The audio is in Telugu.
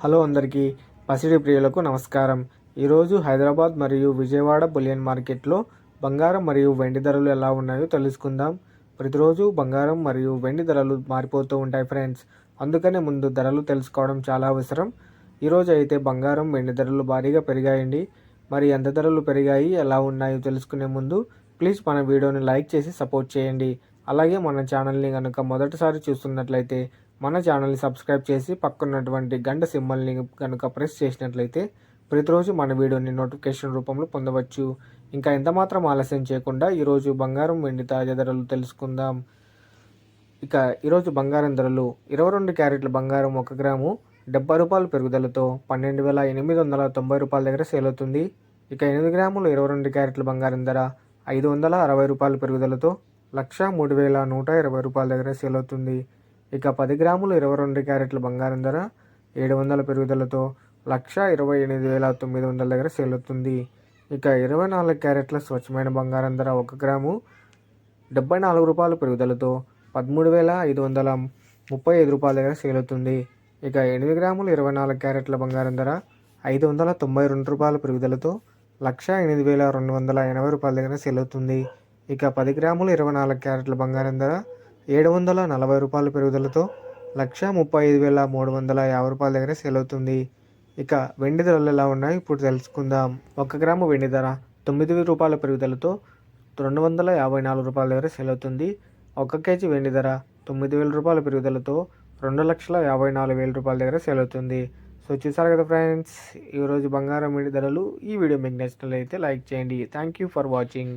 హలో అందరికీ, పసిడి ప్రియులకు నమస్కారం. ఈరోజు హైదరాబాద్ మరియు విజయవాడ బులియన్ మార్కెట్లో బంగారం మరియు వెండి ధరలు ఎలా ఉన్నాయో తెలుసుకుందాం. ప్రతిరోజు బంగారం మరియు వెండి ధరలు మారిపోతూ ఉంటాయి ఫ్రెండ్స్. అందుకనే ముందు ధరలు తెలుసుకోవడం చాలా అవసరం. ఈరోజు అయితే బంగారం వెండి ధరలు భారీగా పెరిగాయండి. మరి ఎంత ధరలు పెరిగాయి, ఎలా ఉన్నాయో తెలుసుకునే ముందు ప్లీజ్ మన వీడియోని లైక్ చేసి సపోర్ట్ చేయండి. అలాగే మన ఛానల్ని కనుక మొదటిసారి చూస్తున్నట్లయితే మన ఛానల్ని సబ్స్క్రైబ్ చేసి పక్కన్నటువంటి గంట సింబల్ని కనుక ప్రెస్ చేసినట్లయితే ప్రతిరోజు మన వీడియోని నోటిఫికేషన్ రూపంలో పొందవచ్చు. ఇంకా ఎంతమాత్రం ఆలస్యం చేయకుండా ఈరోజు బంగారం వెండి తాజా ధరలు తెలుసుకుందాం. ఇక ఈరోజు బంగారం ధరలు 22 క్యారెట్ల బంగారం 1 గ్రాము 70 రూపాయల పెరుగుదలతో 12,890 రూపాయల దగ్గర సేల్ అవుతుంది. ఇక 8 గ్రాములు 22 క్యారెట్ల బంగారం ధర 560 రూపాయల పెరుగుదలతో 1,03,120 రూపాయల దగ్గర సేల్ అవుతుంది. ఇక 10 గ్రాములు 22 క్యారెట్ల బంగారం ధర 700 పెరుగుదలతో 1,28,900 దగ్గర సేల్ అవుతుంది. ఇక 24 క్యారెట్ల స్వచ్ఛమైన బంగారం ధర 1 గ్రాము 74 రూపాయల పెరుగుదలతో 13,535 రూపాయల దగ్గర సేల్ అవుతుంది. ఇక 8 గ్రాములు 24 క్యారెట్ల బంగారం ధర 592 రూపాయల పెరుగుదలతో 1,08,280 రూపాయల దగ్గర సేల్ అవుతుంది. ఇక 10 గ్రాములు 24 క్యారెట్ల బంగారం ధర 740 రూపాయల పెరుగుదలతో 1,35,350 రూపాయల దగ్గర సేల్ అవుతుంది. ఇక వెండి ధరలు ఎలా ఉన్నాయో ఇప్పుడు తెలుసుకుందాం. 1 గ్రాము వెండి ధర 9 రూపాయల పెరుగుదలతో 254 రూపాయల దగ్గర సేల్ అవుతుంది. 1 కేజీ వెండి ధర 9,000 రూపాయల పెరుగుదలతో 2,54,000 రూపాయల దగ్గర సేల్ అవుతుంది. సో చూసారు కదా ఫ్రెండ్స్, ఈరోజు బంగారం వెండి ధరలు. ఈ వీడియో మీకు నచ్చినట్లయితే లైక్ చేయండి. Thank you for watching.